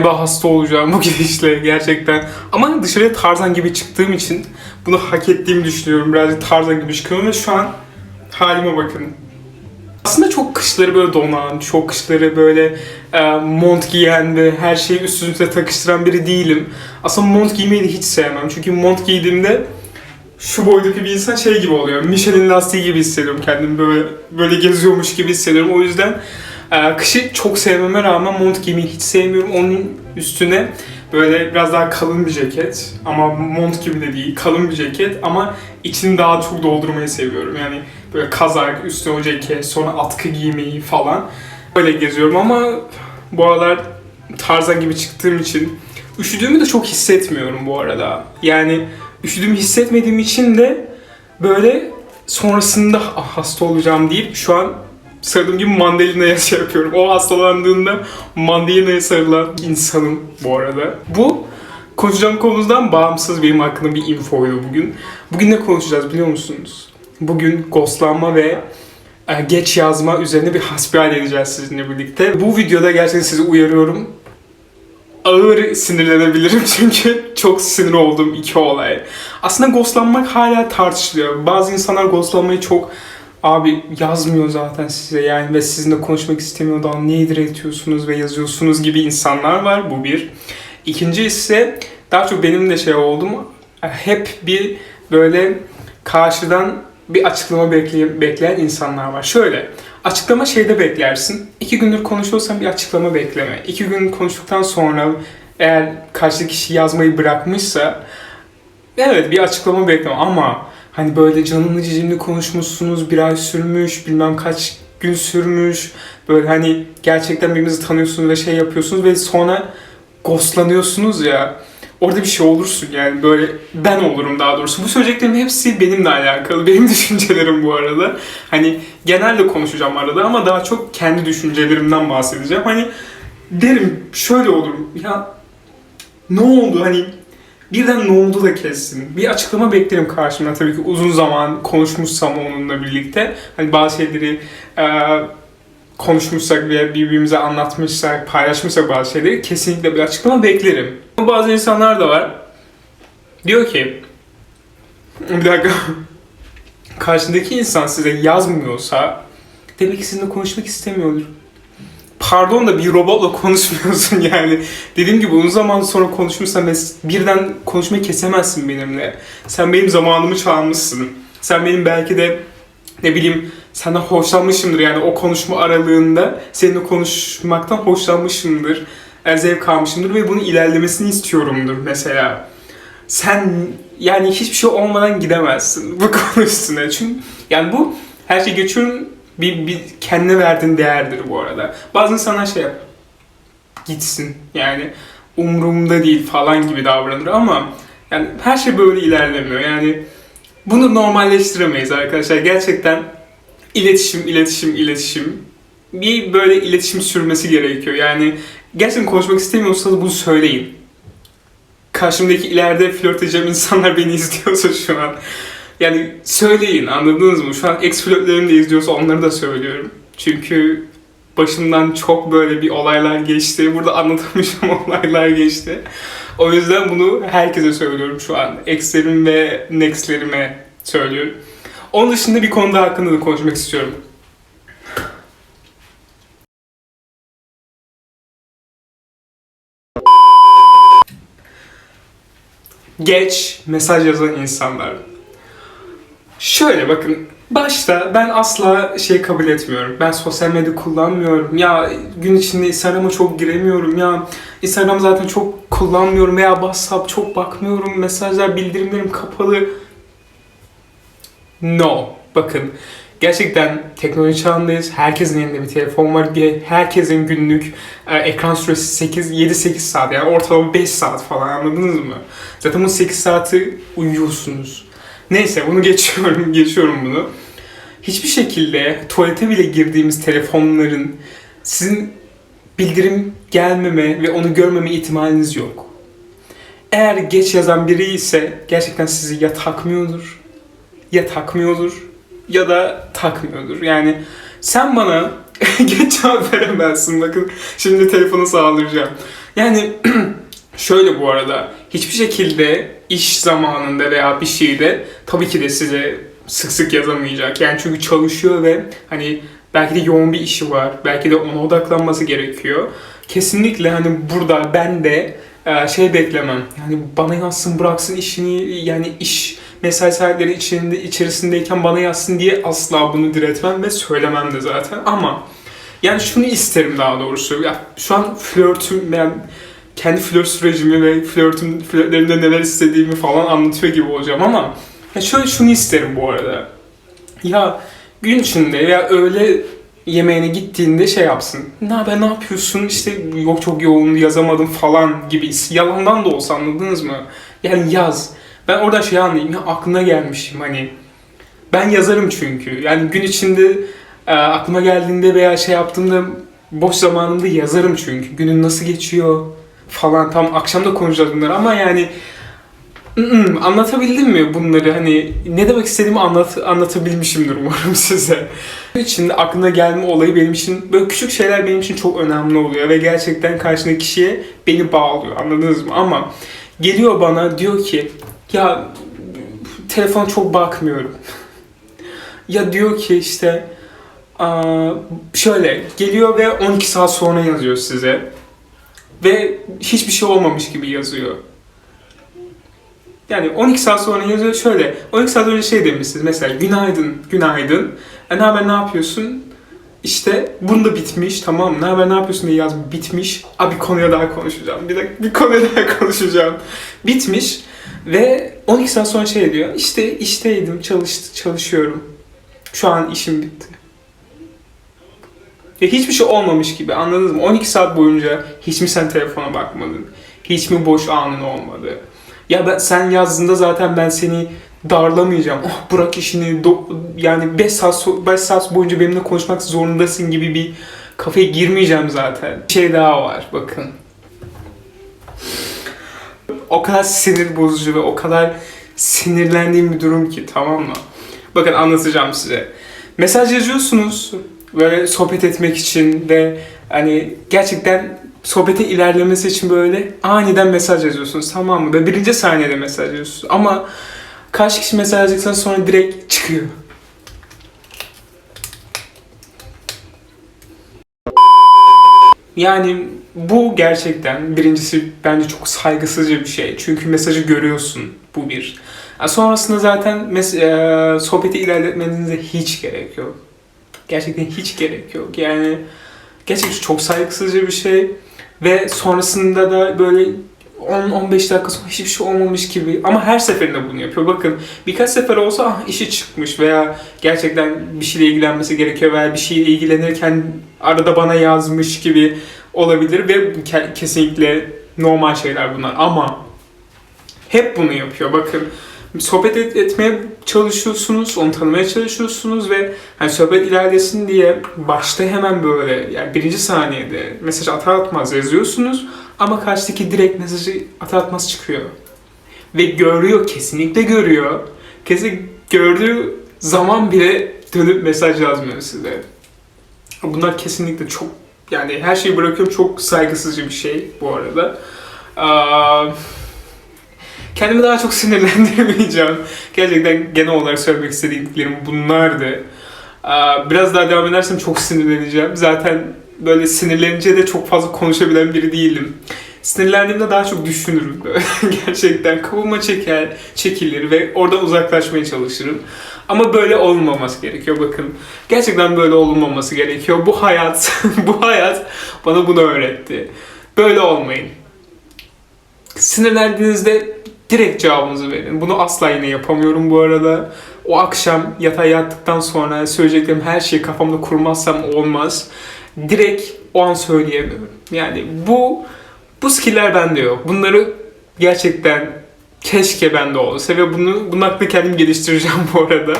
Ben hasta olacağım bu gidişle gerçekten. Ama dışarıya Tarzan gibi çıktığım için bunu hak ettiğimi düşünüyorum. Birazcık Tarzan gibi çıkıyorum ve şu an halime bakın. Aslında çok kışları böyle donan, çok kışları böyle mont giyen ve her şeyi üstüne takıştıran biri değilim. Aslında mont giymeyi de hiç sevmem. Çünkü mont giydiğimde şu boydaki bir insan şey gibi oluyor. Michelin lastiği gibi hissediyorum kendimi. Böyle geziyormuş gibi hissediyorum. O yüzden kışı çok sevmeme rağmen mont giymeyi hiç sevmiyorum. Onun üstüne böyle biraz daha kalın bir ceket. Ama mont gibi de değil. Kalın bir ceket ama içini daha çok doldurmayı seviyorum. Yani böyle kazak, üstüne o ceket, sonra atkı giymeyi falan. Öyle geziyorum ama bu aralar Tarzan gibi çıktığım için üşüdüğümü de çok hissetmiyorum bu arada. Yani üşüdüğümü hissetmediğim için de böyle sonrasında hasta olacağım deyip şu an sarıldığım gibi mandalina'ya şey yapıyorum. O hastalandığında mandalina'ya sarılan insanım bu arada. Bu konuşacağım konumuzdan bağımsız benim hakkında bir infoydu bugün. Bugün ne konuşacağız biliyor musunuz? Bugün ghostlanma ve geç yazma üzerine bir hasbihal edeceğiz sizinle birlikte. Bu videoda gerçekten sizi uyarıyorum. Ağır sinirlenebilirim çünkü çok sinir olduğum iki olay. Aslında ghostlanmak hala tartışılıyor. Bazı insanlar ghostlanmayı çok abi yazmıyor zaten size yani ve sizinle konuşmak istemiyor da niye diretiyorsunuz ve yazıyorsunuz gibi insanlar var. Bu bir. İkinci ise daha çok benim de şey oldu mu hep bir böyle karşıdan bir açıklama bekleyen insanlar var. Şöyle, açıklama şeyde beklersin. 2 gündür konuşuyorsan bir açıklama bekleme. 2 gün konuştuktan sonra eğer karşıdaki kişi yazmayı bırakmışsa evet bir açıklama bekleme ama hani böyle canını cicimli konuşmuşsunuz, bir ay sürmüş, bilmem kaç gün sürmüş. Böyle hani gerçekten birbirinizi tanıyorsunuz ve şey yapıyorsunuz ve sonra ghostlanıyorsunuz ya. Orada bir şey olursun yani böyle ben olurum daha doğrusu. Bu söyleyeceklerim hepsi benimle alakalı. Benim düşüncelerim bu arada. Hani genelde konuşacağım arada ama daha çok kendi düşüncelerimden bahsedeceğim. Hani derim şöyle olurum ya ne oldu hani birden ne oldu da kessin. Bir açıklama beklerim karşımdan tabii ki uzun zaman konuşmuşsam onunla birlikte. Hani bazı şeyleri konuşmuşsak veya birbirimize anlatmışsak, paylaşmışsak bazı şeyleri kesinlikle bir açıklama beklerim. Bazı insanlar da var. Diyor ki, bir dakika, karşındaki insan size yazmıyorsa demek ki sizinle konuşmak istemiyordur. Pardon da bir robotla konuşmuyorsun yani. Dediğim gibi uzun zaman sonra konuşmuşsan birden konuşmayı kesemezsin benimle. Sen benim zamanımı çalmışsın. Sen benim belki de ne bileyim senden hoşlanmışımdır yani o konuşma aralığında seninle konuşmaktan hoşlanmışımdır. Zevk almışımdır ve bunun ilerlemesini istiyorumdur mesela. Sen yani hiçbir şey olmadan gidemezsin bu konu üstüne. Çünkü yani bu her şey geçiyorum bir kendine verdiğin değerdir bu arada. Bazı insanlar şey yap gitsin yani umurumda değil falan gibi davranır ama yani her şey böyle ilerlemiyor. Yani bunu normalleştiremeyiz arkadaşlar. Gerçekten iletişim. Bir böyle iletişim sürmesi gerekiyor. Yani gerçekten konuşmak istemiyorsanız bunu söyleyin. Karşımdaki ileride flört edeceğim insanlar beni izliyorsa şu an. Yani söyleyin anladınız mı? Şu an ex flörtlerim de izliyorsa onları da söylüyorum. Çünkü başımdan çok böyle bir olaylar geçti. Burada anlatamayacağım olaylar geçti. O yüzden bunu herkese söylüyorum şu an. Ex'lerim ve next'lerime söylüyorum. Onun dışında bir konuda hakkında da konuşmak istiyorum. Geç mesaj yazan insanlar. Şöyle bakın, başta ben asla şey kabul etmiyorum. Ben sosyal medya kullanmıyorum. Ya gün içinde Instagram'a çok giremiyorum. Ya Instagram zaten çok kullanmıyorum veya WhatsApp çok bakmıyorum. Mesajlar, bildirimlerim kapalı. No. Bakın gerçekten teknoloji çağındayız. Herkesin elinde bir telefon var. Herkesin günlük ekran süresi 7-8 saat yani ortalama 5 saat falan anladınız mı? Zaten bu 8 saati uyuyorsunuz. Neyse bunu geçiyorum bunu. Hiçbir şekilde tuvalete bile girdiğimiz telefonların sizin bildirim gelmeme ve onu görmeme ihtimaliniz yok. Eğer geç yazan biri ise gerçekten sizi ya takmıyordur ya da takmıyordur. Yani sen bana geç cevap veremezsin. Bakın şimdi telefonu sağlayacağım. Yani şöyle bu arada, hiçbir şekilde iş zamanında veya bir şeyde tabii ki de size sık sık yazamayacak. Yani çünkü çalışıyor ve hani belki de yoğun bir işi var. Belki de ona odaklanması gerekiyor. Kesinlikle hani burada ben de şey beklemem. Yani bana yazsın, bıraksın işini, yani iş mesai saatleri içerisindeyken bana yazsın diye asla bunu diretmem ve söylemem de zaten. Ama yani şunu isterim daha doğrusu. Ya şu an flörtüm, yani kendi flört sürecimi ve flörtlerimde neler istediğimi falan anlatıyor gibi olacağım ama ya şöyle şunu isterim bu arada. Ya gün içinde veya öğle yemeğine gittiğinde şey yapsın. Ne haber, ne yapıyorsun? İşte yok çok yoğun, yazamadım falan gibi. Yalandan da olsa, anladınız mı? Yani yaz. Ben orada şey anlayayım. Ya aklına gelmişim hani. Ben yazarım çünkü. Yani gün içinde aklıma geldiğinde veya şey yaptığımda boş zamanımda yazarım çünkü. Günün nasıl geçiyor falan. Tam akşam da konuşacağız bunları ama yani anlatabildim mi bunları? Hani ne demek istediğimi anlatabilmişimdir umarım size. Bunun için de aklına gelme olayı benim için, böyle küçük şeyler benim için çok önemli oluyor ve gerçekten karşındaki kişiye beni bağlıyor, anladınız mı? Ama geliyor bana diyor ki ya telefona çok bakmıyorum. Ya diyor ki işte şöyle geliyor ve 12 saat sonra yazıyor size ve hiçbir şey olmamış gibi yazıyor. Yani 12 saat sonra yazıyor şöyle. 12 saat önce şey demişsiniz mesela, günaydın, günaydın. Ne haber, ne yapıyorsun? İşte bunda bitmiş, tamam mı? Ne haber, ne yapıyorsun diye yazmış, bitmiş. Bir konuya daha konuşacağım. Bir konuya daha konuşacağım. Bitmiş ve 12 saat sonra şey diyor. İşte işteydim, çalışıyorum. Şu an işim bitti. Ve hiçbir şey olmamış gibi, anladınız mı? 12 saat boyunca hiç mi sen telefona bakmadın? Hiç mi boş anın olmadı? Ya sen yazdığında zaten ben seni darlamayacağım. Oh bırak işini, yani 5 saat boyunca benimle konuşmak zorundasın gibi bir kafaya girmeyeceğim zaten. Bir şey daha var bakın. O kadar sinir bozucu ve o kadar sinirlendiğim bir durum ki, tamam mı? Bakın anlatacağım size. Mesaj yazıyorsunuz böyle sohbet etmek için ve hani gerçekten sohbete ilerlemesi için böyle aniden mesaj yazıyorsunuz, tamam mı? Ve birinci saniyede mesaj yazıyorsunuz ama karşı kişi mesaj yazdıktan sonra direkt çıkıyor. Yani bu gerçekten birincisi bence çok saygısızca bir şey. Çünkü mesajı görüyorsun, bu bir. Sonrasında zaten sohbeti ilerletmenize hiç gerek yok. Gerçekten hiç gerek yok. Yani gerçekten çok saygısızca bir şey. Ve sonrasında da böyle 10-15 dakika sonra hiçbir şey olmamış gibi, ama her seferinde bunu yapıyor. Bakın birkaç sefer olsa işi çıkmış veya gerçekten bir şeyle ilgilenmesi gerekiyor veya bir şeyle ilgilenirken arada bana yazmış gibi olabilir ve kesinlikle normal şeyler bunlar, ama hep bunu yapıyor. Bakın sohbet etmeye çalışıyorsunuz, onu tanımaya çalışıyorsunuz ve hani sohbet ilerlesin diye başta hemen böyle, yani birinci saniyede mesaj atar atmaz yazıyorsunuz ama karşıdaki direkt mesajı atar atmaz çıkıyor. Ve görüyor, kesinlikle görüyor. Kesin gördüğü zaman bile dönüp mesaj yazmıyor size. Bunlar kesinlikle çok, yani her şeyi bırakıyorum, çok saygısızca bir şey bu arada. Kendimi daha çok sinirlendirmeyeceğim. Gerçekten genel olarak söylemek istediklerim bunlardı. Biraz daha devam edersem çok sinirleneceğim. Zaten böyle sinirlenince de çok fazla konuşabilen biri değilim. Sinirlendiğimde daha çok düşünürüm. Gerçekten kafama çekilir ve oradan uzaklaşmaya çalışırım. Ama böyle olmaması gerekiyor, bakın. Gerçekten böyle olmaması gerekiyor. Bu hayat, bu hayat bana bunu öğretti. Böyle olmayın. Sinirlendiğinizde direkt cevabınızı verin. Bunu asla yine yapamıyorum bu arada. O akşam yatağa yattıktan sonra söyleyeceklerim her şeyi kafamda kurmazsam olmaz. Direkt o an söyleyemiyorum. Yani bu skiller bende yok. Bunları gerçekten keşke bende olsa ve bunun hakkında kendim geliştireceğim bu arada.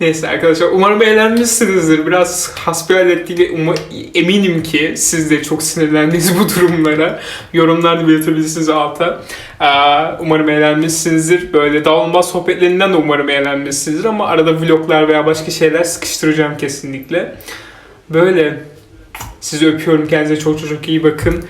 Neyse arkadaşlar, umarım eğlenmişsinizdir. Biraz hasbihal ettiğiyle eminim ki siz de çok sinirlendiniz bu durumlara. Yorumlarda belirtebilirsiniz alta. Umarım eğlenmişsinizdir. Böyle dağılmaz sohbetlerinden de umarım eğlenmişsinizdir ama arada vloglar veya başka şeyler sıkıştıracağım kesinlikle. Böyle Sizi öpüyorum. Kendinize çok çok çok iyi bakın.